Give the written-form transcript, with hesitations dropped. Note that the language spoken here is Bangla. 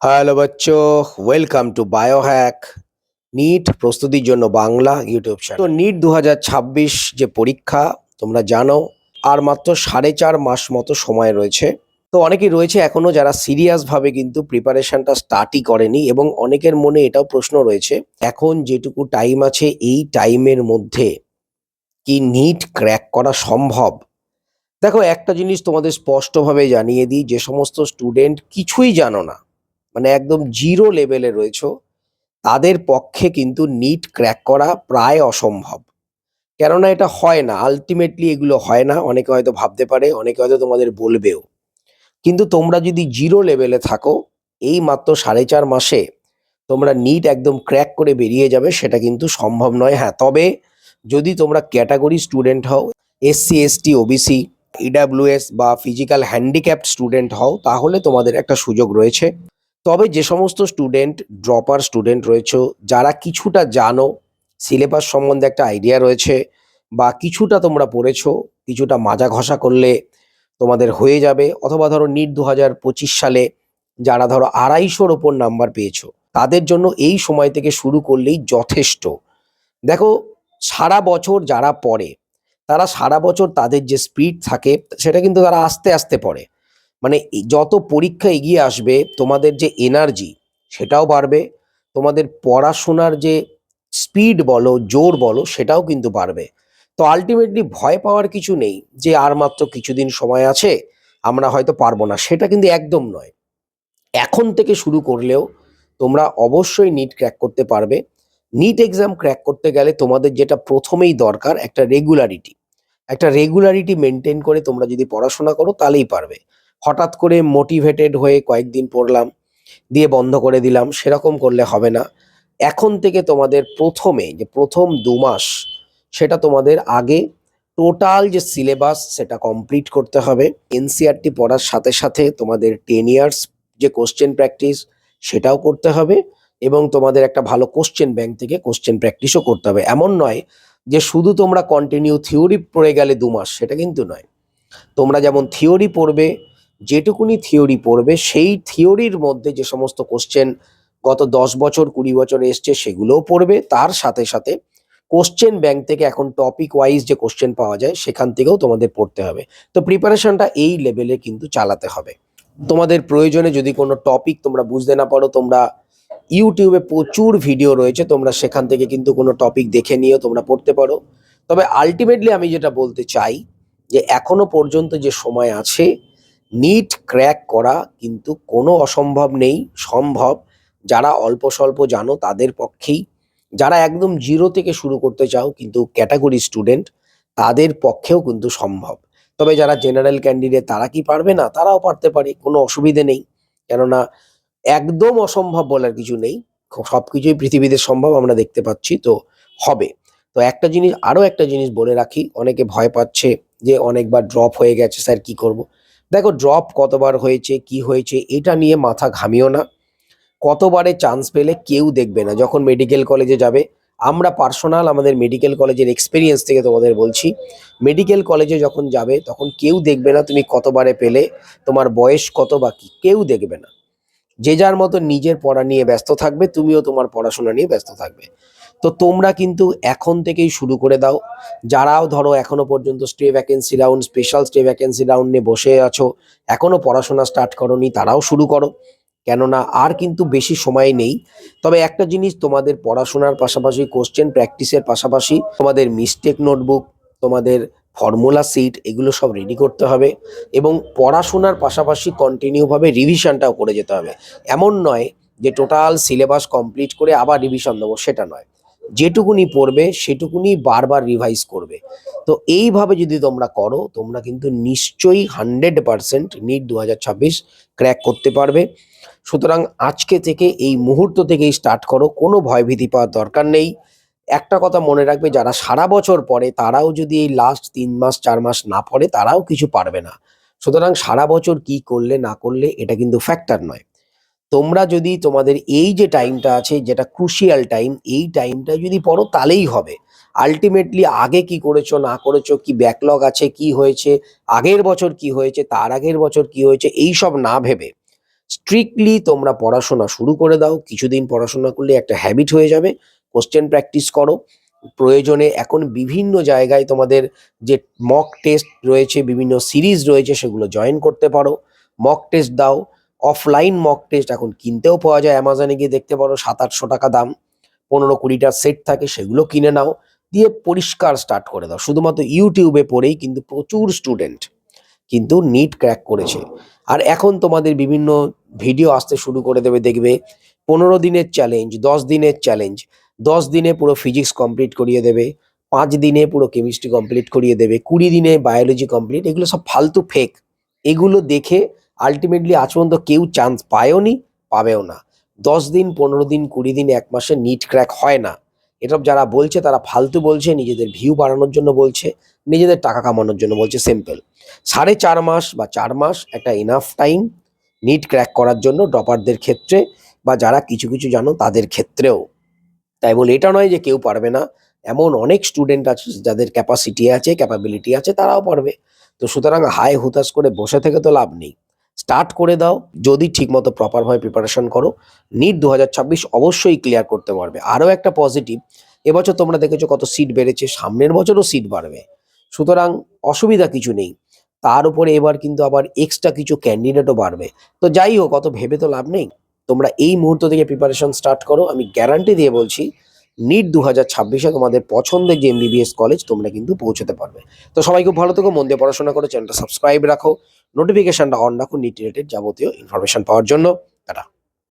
হ্যালো বাচ্চো, ওয়েলকাম টু বায়োহ্যাক। নিট প্রস্তুতির জন্য বাংলা ইউটিউব চ্যানেল। তো নিট 2026 যে পরীক্ষা তোমরা জানো, আর মাত্র 4.5 মাস মতো সময় রয়েছে। তো অনেকেই রয়েছে এখনো যারা সিরিয়াসভাবে কিন্তু প্রিপারেশনটা স্টার্টই করেনি, এবং অনেকের মনে এটাও প্রশ্ন রয়েছে এখন যেটুকু টাইম আছে এই টাইমের মধ্যে কি নিট ক্র্যাক করা সম্ভব। দেখো, একটা জিনিস তোমাদের স্পষ্টভাবে জানিয়ে দিই, যে সমস্ত স্টুডেন্ট কিছুই জানো না, মানে একদম জিরো লেভেলে রয়েছো, তাদের পক্ষে কিন্তু নিট ক্র্যাক করা প্রায় অসম্ভব। কেননা এটা হয় না, আলটিমেটলি এগুলো হয় না। অনেকে হয়তো ভাবতে পারে, অনেকে হয়তো তোমাদের বলবেও, কিন্তু তোমরা যদি জিরো লেভেলে থাকো, এই মাত্র 4.5 মাসে তোমরা নিট একদম ক্র্যাক করে বেরিয়ে যাবে, সেটা কিন্তু সম্ভব নয়। হ্যাঁ, তবে যদি তোমরা ক্যাটাগরি স্টুডেন্ট হও, এসসি এসটি ওবিসি ইডাব্লিউএস বা ফিজিক্যাল হ্যান্ডিক্যাপড স্টুডেন্ট হও, তাহলে তোমাদের একটা সুযোগ রয়েছে। তবে যে সমস্ত স্টুডেন্ট ড্রপার স্টুডেন্ট রয়েছে, যারা কিছুটা জানো, সিলেবাস সম্বন্ধে একটা আইডিয়া রয়েছে, বা কিছুটা তোমরা পড়েছো, কিছুটা মাজা ঘষা করলে তোমাদের হয়ে যাবে, অথবা ধরো নিট 2025 সালে যারা ধরো 250-ওর ওপর নাম্বার পেয়েছো, তাদের জন্য এই সময় থেকে শুরু করলেই যথেষ্ট। দেখো, সারা বছর যারা পড়ে, তারা সারা বছর তাদের যে স্পিড থাকে সেটা কিন্তু তারা আস্তে আস্তে পড়ে। মানে যত পরীক্ষা এগিয়ে আসবে, তোমাদের যে এনার্জি সেটাও বাড়বে, তোমাদের পড়াশোনার যে স্পিড বলো, জোর বলো, সেটাও কিন্তু বাড়বে। তো আলটিমেটলি ভয় পাওয়ার কিছু নেই যে আর মাত্র কিছুদিন সময় আছে, আমরা হয়তো পারবো না, সেটা কিন্তু একদম নয়। এখন থেকে শুরু করলেও তোমরা অবশ্যই নিট ক্র্যাক করতে পারবে। নিট এক্সাম ক্র্যাক করতে গেলে তোমাদের যেটা প্রথমেই দরকার, একটা রেগুলারিটি মেনটেন করে তোমরা যদি পড়াশোনা করো, তাহলেই পারবে। হঠাৎ করে মোটিভেটেড হয়ে কয়েকদিন পড়লাম, দিয়ে বন্ধ করে দিলাম, সেরকম করলে হবে না। এখন থেকে তোমাদের প্রথমে যে প্রথম 2 মাস, সেটা তোমাদের আগে টোটাল যে সিলেবাস সেটা কমপ্লিট করতে হবে। এনসিইআরটি পড়ার সাথে সাথে তোমাদের 10 ইয়ার্স যে কোশ্চেন প্র্যাকটিস, সেটাও করতে হবে, এবং তোমাদের একটা ভালো কোশ্চেন ব্যাংক থেকে কোশ্চেন প্র্যাকটিসও করতে হবে। এমন নয় যে শুধু তোমরা কন্টিনিউ থিওরি পড়ে গেলে 2 মাস, সেটা কিন্তু নয়। তোমরা যেমন থিওরি পড়বে, যেটুকুনি থিওরি পড়বে, সেই থিওরির মধ্যে যে সমস্ত কোশ্চেন গত 10 বছর 20 বছর এসছে, সেগুলোও পড়বে। তার সাথে সাথে কোশ্চেন ব্যাংক থেকে এখন টপিক ওয়াইজ যে কোশ্চেন পাওয়া যায়, সেখান থেকেও তোমাদের পড়তে হবে। তো প্রিপারেশনটা এই লেভেলে কিন্তু চালাতে হবে। তোমাদের প্রয়োজনে যদি কোনো টপিক তোমরা বুঝতে না পারো, তোমরা ইউটিউবে প্রচুর ভিডিও রয়েছে, তোমরা সেখান থেকে কিন্তু কোনো টপিক দেখে নিয়েও তোমরা পড়তে পারো। তবে আলটিমেটলি আমি যেটা বলতে চাই, যে এখনো পর্যন্ত যে সময় আছে, নিট ক্র্যাক করা কিন্তু কোনো অসম্ভব নেই, সম্ভব। যারা অল্প স্বল্প জানো তাদের পক্ষেই, যারা একদম জিরো থেকে শুরু করতে চাও কিন্তু ক্যাটাগরি স্টুডেন্ট, তাদের পক্ষেও কিন্তু সম্ভব। তবে যারা জেনারেল ক্যান্ডিডেট, তারা কি পারবে না? তারাও পারতে পারে, কোনো অসুবিধে নেই। কেননা একদম অসম্ভব বলার কিছু নেই, সবকিছুই পৃথিবীতে সম্ভব, আমরা দেখতে পাচ্ছি তো হবে। তো আরো একটা জিনিস বলে রাখি, অনেকে ভয় পাচ্ছে যে অনেকবার ড্রপ হয়ে গেছে, স্যার কি করব। দেখো, ড্রপ কতবার হয়েছে, কি হয়েছে, এটা নিয়ে মাথা ঘামিও না। কতবারে চান্স পেলে কেউ দেখবে না। যখন মেডিকেল কলেজে যাবে, আমরা পার্সোনাল আমাদের মেডিকেল কলেজের এক্সপিরিয়েন্স থেকে তোমাদের বলছি, মেডিকেল কলেজে যখন যাবে তখন কেউ দেখবে না তুমি কতবারে পেলে, তোমার বয়স কত বা কি, কেউ দেখবে না। যে যার মতো নিজের পড়া নিয়ে ব্যস্ত থাকবে, তুমিও তোমার পড়াশোনা নিয়ে ব্যস্ত থাকবে। তো তোমরা কিন্তু এখন থেকেই শুরু করে দাও। যারাও ধরো এখনো পর্যন্ত stay vacancy round, special stay vacancy round নিয়ে বসে আছো, এখনো পড়াশোনা স্টার্ট করোনি, তারাও শুরু করো। কেননা আর কিন্তু বেশি সময় নেই। তবে একটা জিনিস, তোমাদের পড়াশোনার পাশাপাশি, কোশ্চেন প্র্যাকটিসের পাশাপাশি, তোমাদের মিস্টেক নোটবুক, তোমাদের ফর্মুলা সিট, এগুলো সব রেডি করতে হবে, এবং পড়াশোনার পাশাপাশি কন্টিনিউভাবে রিভিশনটাও করে যেতে হবে। এমন নয় যে টোটাল সিলেবাস কমপ্লিট করে আবার রিভিশন দেবো, সেটা নয়। যেটুকুনি পড়বে সেটুকুনি বারবার রিভাইজ করবে। তো এইভাবে যদি তোমরা করো, তোমরা কিন্তু নিশ্চয়ই 100% নিট 2026 ক্র্যাক করতে পারবে। সুতরাং আজকে থেকে, এই মুহূর্ত থেকেই স্টার্ট করো, কোনো ভয়ভীতি পাওয়ার দরকার নেই। একটা কথা মনে রাখবে, যারা সারা বছর পড়ে তারাও যদি এই লাস্ট 3 মাস 4 মাস না পড়ে, তারাও কিছু পারবে না। সুতরাং সারা বছর কি করলে না করলে এটা কিন্তু ফ্যাক্টর নয়। তোমরা যদি তোমাদের এই যে টাইমটা আছে, যেটা ক্রুশিয়াল টাইম, এই টাইমটা যদি পড়ো, তাহলেই হবে। আলটিমেটলি আগে কি করেছো না করেছো, কি ব্যাকলগ আছে, কি হয়েছে, আগের বছর কি হয়েছে, তার আগের বছর কি হয়েছে, এই সব না ভেবে স্ট্রিক্টলি তোমরা পড়াশোনা শুরু করে দাও। কিছুদিন পড়াশোনা করলে একটা হ্যাবিট হয়ে যাবে। কোশ্চেন প্র্যাকটিস করো। প্রয়োজনে এখন বিভিন্ন জায়গায় তোমাদের যে মক টেস্ট রয়েছে, বিভিন্ন সিরিজ রয়েছে, সেগুলো জয়েন করতে পারো। মক টেস্ট দাও। অফলাইন মক টেস্ট এখন কিনতেও পাওয়া যায়, অ্যামাজনে গিয়ে দেখতে পারো, 700-800 টাকা দাম। 15-20টার সেট থাকে, সেগুলো কিনে নাও। দিয়ে পরিষ্কার স্টার্ট করে দাও। শুধুমাত্র ইউটিউবে পড়েই কিন্তু প্রচুর স্টুডেন্ট কিন্তু নিট ক্র্যাক করেছে। আর এখন তোমাদের বিভিন্ন ভিডিও আসতে শুরু করে দেবে, দেখবে 15 দিনের চ্যালেঞ্জ, 10 দিনের চ্যালেঞ্জ, 10 দিনে পুরো ফিজিক্স কমপ্লিট করিয়ে দেবে, 5 দিনে পুরো কেমিস্ট্রি কমপ্লিট করিয়ে দেবে, 20 দিনে বায়োলজি কমপ্লিট। এগুলো সব ফালতু ফেক। এগুলো দেখে আলটিমেটলি আজ পর্যন্ত কেউ চান্স পায়ওনি, পাবেও না। 10 দিন, 15 দিন, 20 দিন, 1 মাসে নিট ক্র্যাক হয় না। এসব যারা বলছে তারা ফালতু বলছে, নিজেদের ভিউ বাড়ানোর জন্য বলছে, নিজেদের টাকা কামানোর জন্য বলছে। সিম্পল। 4.5 মাস বা 4 মাস একটা ইনাফ টাইম নিট ক্র্যাক করার জন্য, ড্রপারদের ক্ষেত্রে বা যারা কিছু কিছু জানো তাদের ক্ষেত্রেও। তাই বলে এটা নয় যে কেউ পারবে না। এমন অনেক স্টুডেন্ট আছে যাদের ক্যাপাসিটি আছে, ক্যাপাবিলিটি আছে, তারাও পারবে। তো সুতরাং হায় হুতাশ করে বসে থেকে তো লাভ নেই। স্টার্ট করে দাও। যদি ঠিকমতো প্রপারভাবে প্রিপারেশন করো, নিট 2026 অবশ্যই ক্লিয়ার করতে পারবে। আরও একটা পজিটিভ, এবছর তোমরা দেখেছো কত সিট বেড়েছে, সামনের বছরও সিট বাড়বে। সুতরাং অসুবিধা কিছু নেই। তার উপরে এবার কিন্তু আবার এক্সট্রা কিছু ক্যান্ডিডেটও বাড়বে। তো যাই হোক, অত ভেবে তো লাভ নেই। তোমরা এই মুহূর্ত থেকে প্রিপারেশন স্টার্ট করো। আমি গ্যারান্টি দিয়ে বলছি, নিট 2026-এ তোমাদের পছন্দের যে এমবিবিএস কলেজ তোমরা কিন্তু পৌঁছতে পারবে। তো সবাই খুব ভালো থেকো, মন দিয়ে পড়াশোনা করো, চ্যানেলটা সাবস্ক্রাইব রাখো, নোটিফিকেশনটা অন রাখো নিট রিলেটেড যাবতীয় ইনফরমেশন পাওয়ার জন্য। টাটা।